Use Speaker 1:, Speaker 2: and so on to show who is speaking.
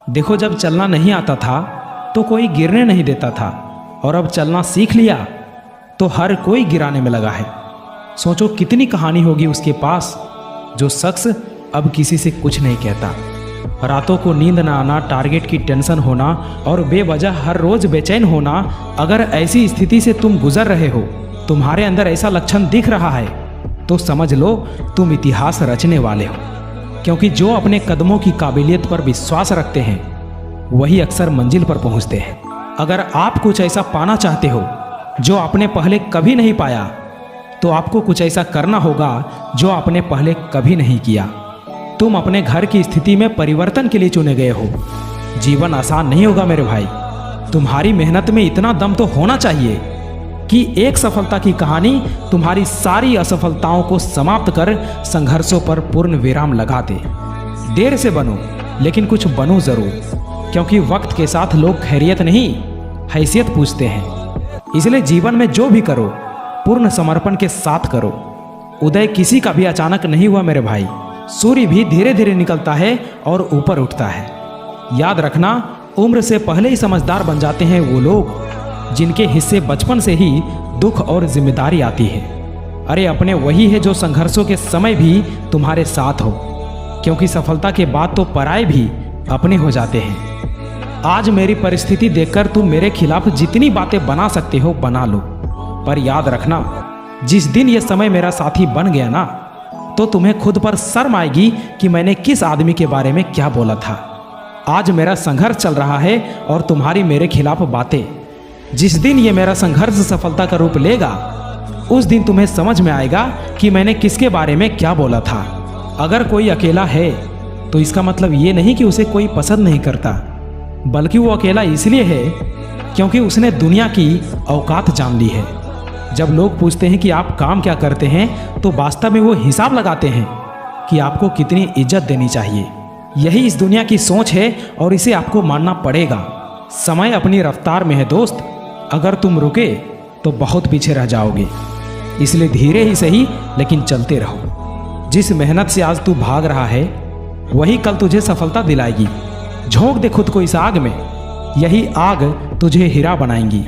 Speaker 1: देखो, जब चलना नहीं आता था तो कोई गिरने नहीं देता था, और अब चलना सीख लिया तो हर कोई गिराने में लगा है। सोचो कितनी कहानी होगी उसके पास, जो शख्स अब किसी से कुछ नहीं कहता। रातों को नींद ना आना, टारगेट की टेंशन होना और बेवजह हर रोज बेचैन होना। अगर ऐसी स्थिति से तुम गुजर रहे हो, तुम्हारे अंदर ऐसा लक्षण दिख रहा है, तो समझ लो तुम इतिहास रचने वाले हो। क्योंकि जो अपने कदमों की काबिलियत पर विश्वास रखते हैं वही अक्सर मंजिल पर पहुंचते हैं। अगर आप कुछ ऐसा पाना चाहते हो जो आपने पहले कभी नहीं पाया, तो आपको कुछ ऐसा करना होगा जो आपने पहले कभी नहीं किया। तुम अपने घर की स्थिति में परिवर्तन के लिए चुने गए हो। जीवन आसान नहीं होगा मेरे भाई। तुम्हारी मेहनत में इतना दम तो होना चाहिए कि एक सफलता की कहानी तुम्हारी सारी असफलताओं को समाप्त कर संघर्षों पर पूर्ण विराम लगा दे। देर से बनो, लेकिन कुछ बनो जरूर, क्योंकि वक्त के साथ लोग खैरियत नहीं, हैसियत पूछते हैं। इसलिए जीवन में जो भी करो, पूर्ण समर्पण के साथ करो। उदय किसी का भी अचानक नहीं हुआ मेरे भाई। सूर्य भी धीरे धीरे निकलता है और ऊपर उठता है। याद रखना, उम्र से पहले ही समझदार बन जाते हैं वो लोग जिनके हिस्से बचपन से ही दुख और जिम्मेदारी आती है। अरे अपने वही है जो संघर्षों के समय भी तुम्हारे साथ हो, क्योंकि सफलता के बाद तो पराये भी अपने हो जाते हैं। आज मेरी परिस्थिति देखकर तुम मेरे खिलाफ जितनी बातें बना सकते हो बना लो, पर याद रखना, जिस दिन ये समय मेरा साथी बन गया ना, तो तुम्हें खुद पर शर्म आएगी कि मैंने किस आदमी के बारे में क्या बोला था। आज मेरा संघर्ष चल रहा है और तुम्हारी मेरे खिलाफ बातें। जिस दिन ये मेरा संघर्ष सफलता का रूप लेगा, उस दिन तुम्हें समझ में आएगा कि मैंने किसके बारे में क्या बोला था। अगर कोई अकेला है तो इसका मतलब ये नहीं कि उसे कोई पसंद नहीं करता, बल्कि वो अकेला इसलिए है क्योंकि उसने दुनिया की औकात जान ली है। जब लोग पूछते हैं कि आप काम क्या करते हैं, तो वास्तव में वो हिसाब लगाते हैं कि आपको कितनी इज्जत देनी चाहिए। यही इस दुनिया की सोच है और इसे आपको मानना पड़ेगा। समय अपनी रफ्तार में है दोस्त, अगर तुम रुके तो बहुत पीछे रह जाओगे। इसलिए धीरे ही सही लेकिन चलते रहो। जिस मेहनत से आज तू भाग रहा है वही कल तुझे सफलता दिलाएगी। झोंक दे खुद को इस आग में, यही आग तुझे हीरा बनाएंगी।